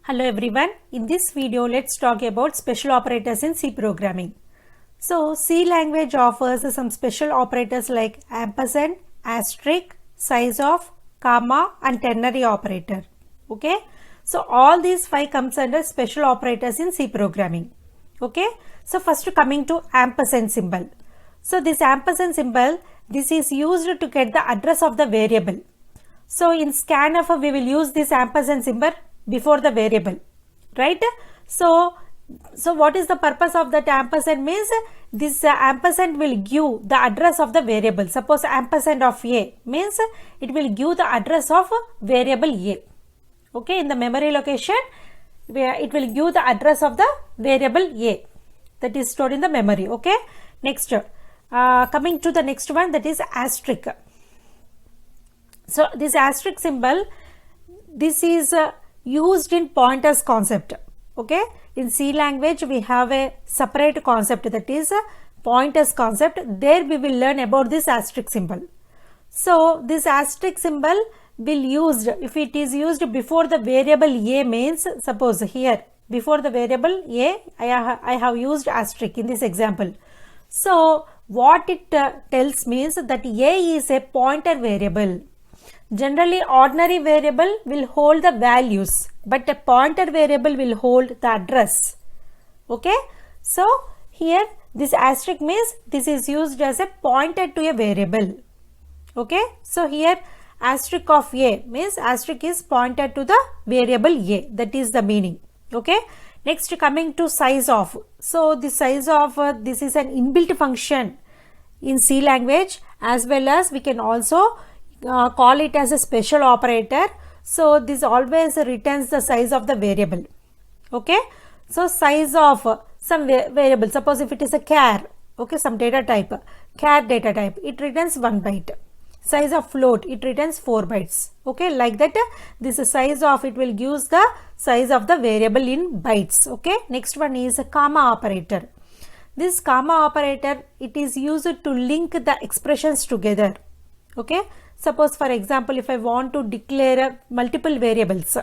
Hello everyone, in this video let's talk about special operators in C programming. So C language offers some special operators like ampersand, asterisk, size of, comma and ternary operator. Okay, so all these five comes under special operators in C programming. Okay, so first coming to ampersand symbol. So this ampersand symbol, this is used to get the address of the variable. So in scanf we will use this ampersand symbol before the variable, right? So what is the purpose of that ampersand means this ampersand will give the address of the variable. Suppose ampersand of A means it will give the address of variable A. Okay, in the memory location where it will give the address of the variable A that is stored in the memory. Okay, next coming to the next one, that is asterisk. So this asterisk symbol, this is used in pointers concept. Okay, in C language we have a separate concept, that is pointers concept. There we will learn about this asterisk symbol. So this asterisk symbol will used if it is used before the variable A means, suppose here before the variable A I have used asterisk in this example. So what it tells means that A is a pointer variable. Generally ordinary variable will hold the values, but a pointer variable will hold the address. Okay, so here this asterisk means this is used as a pointer to a variable. Okay, so here asterisk of A means asterisk is pointer to the variable A, that is the meaning. Okay, next coming to size of. So the size of this is an inbuilt function in C language, as well as we can also call it as a special operator. So this always returns the size of the variable. Okay, so size of some variable, suppose if it is a char, okay, some data type, char data type, it returns 1 byte. Size of float, it returns 4 bytes. Okay, like that this size of it will give the size of the variable in bytes. Okay, next one is a comma operator. This comma operator, it is used to link the expressions together. Okay, suppose for example if I want to declare multiple variables,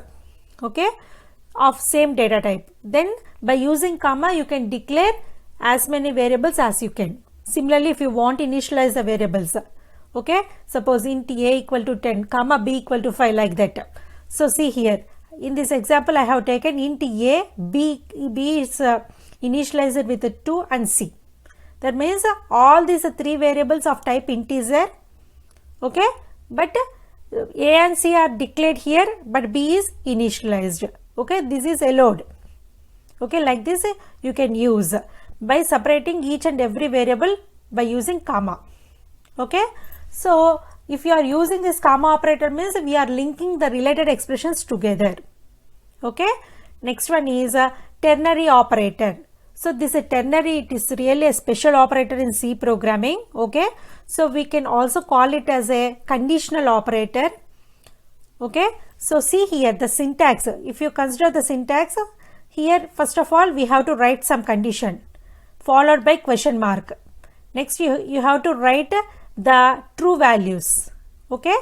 okay, of same data type, then by using comma you can declare as many variables as you can. Similarly, if you want to initialize the variables, okay, suppose int A equal to 10, comma B equal to 5, like that. So see here in this example I have taken int A, B is initialized with 2 and C. That means all these 3 variables of type integer. Okay, but A and C are declared here, but B is initialized. Okay, this is allowed. Okay, like this you can use by separating each and every variable by using comma. Okay, so if you are using this comma operator means we are linking the related expressions together. Okay, next one is a ternary operator. So this is ternary, it is really a special operator in C programming. Okay, so we can also call it as a conditional operator. Okay, so see here the syntax. If you consider the syntax, here first of all we have to write some condition followed by question mark. Next you have to write the true values. Okay,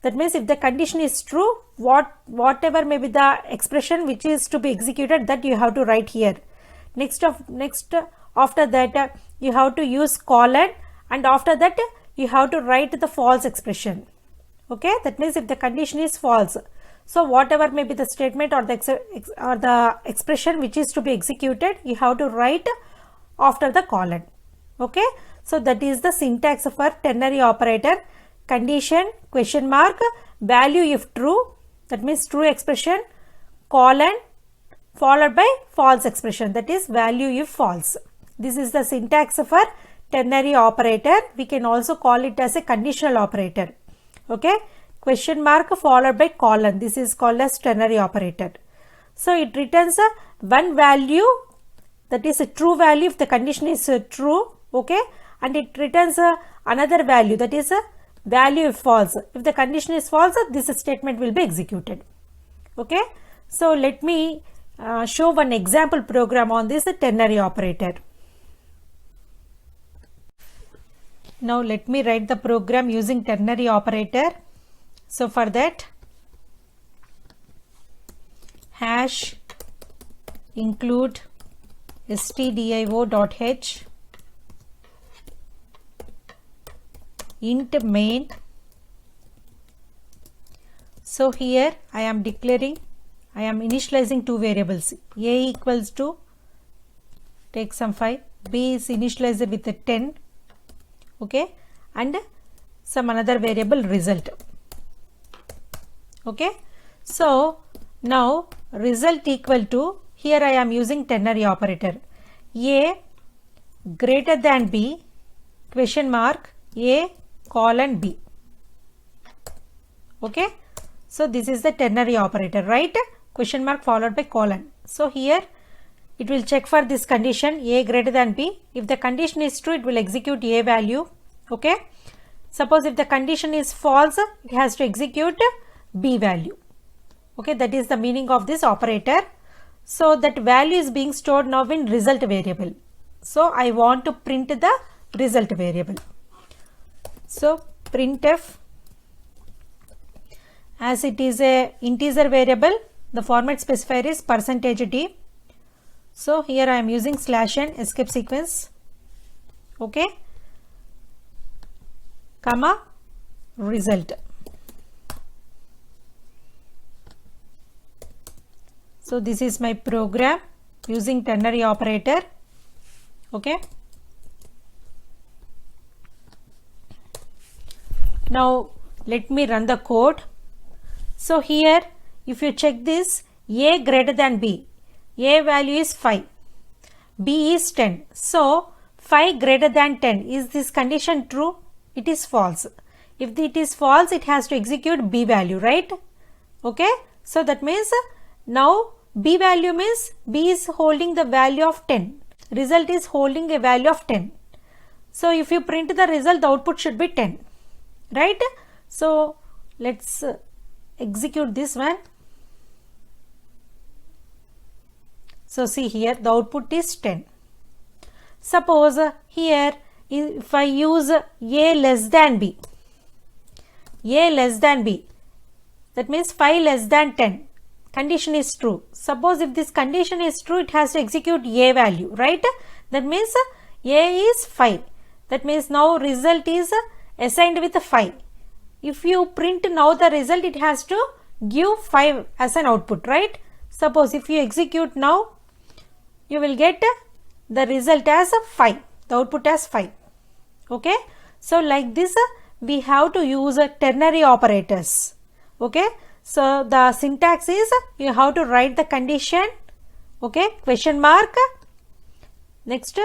that means if the condition is true, whatever may be the expression which is to be executed, that you have to write here. Next after that you have to use colon, and after that you have to write the false expression. Okay, that means if the condition is false, so whatever may be the statement or the expression which is to be executed, you have to write after the colon. Okay, so that is the syntax for ternary operator: condition, question mark, value if true, that means true expression, colon, followed by false expression, that is value if false. This is the syntax for ternary operator. We can also call it as a conditional operator. Okay, question mark followed by colon, this is called as ternary operator. So it returns one value, that is a true value if the condition is true. Okay, and it returns another value, that is a value if false. If the condition is false, this statement will be executed. Okay, so let me show one example program on this ternary operator. Now let me write the program using ternary operator. So for that, hash include stdio.h int main. So here I am initializing two variables. A equals to, take some 5, b is initialized with a 10, okay, and some another variable result. Okay, so now result equal to, here I am using ternary operator, a greater than b question mark a colon b. Okay, so this is the ternary operator, right? Question mark followed by colon. So here it will check for this condition a greater than b. If the condition is true, it will execute a value. Okay, suppose if the condition is false, it has to execute b value. Okay, that is the meaning of this operator. So that value is being stored now in result variable. So I want to print the result variable. So printf, as it is a integer variable, the format specifier is %d. So here I am using /n escape sequence, okay, comma result. So this is my program using ternary operator. Okay, now let me run the code. So here if you check this, a greater than b, a value is 5, b is 10. So 5 greater than 10, is this condition true? It is false. If it is false, it has to execute b value, right? Okay, so that means now b value means b is holding the value of 10, result is holding a value of 10. So if you print the result, the output should be 10, right? So let's execute this one. So see here the output is 10. Suppose here if I use a less than b, that means 5 less than 10, condition is true. Suppose if this condition is true, it has to execute a value, right? That means a is 5. That means now result is assigned with 5. If you print now the result, it has to give 5 as an output, right? Suppose if you execute now, you will get the result as 5, the output as 5. Okay, so like this we have to use ternary operators. Okay, so the syntax is you have to write the condition, okay, question mark, next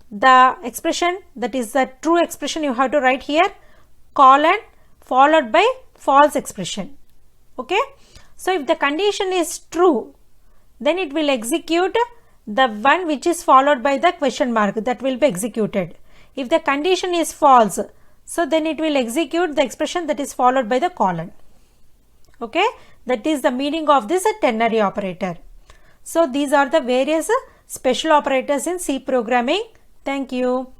the expression, that is the true expression you have to write here, colon followed by false expression. Okay, so if the condition is true, then it will execute the one which is followed by the question mark, that will be executed. If the condition is false, so then it will execute the expression that is followed by the colon. Okay, that is the meaning of this ternary operator. So these are the various special operators in C programming. Thank you.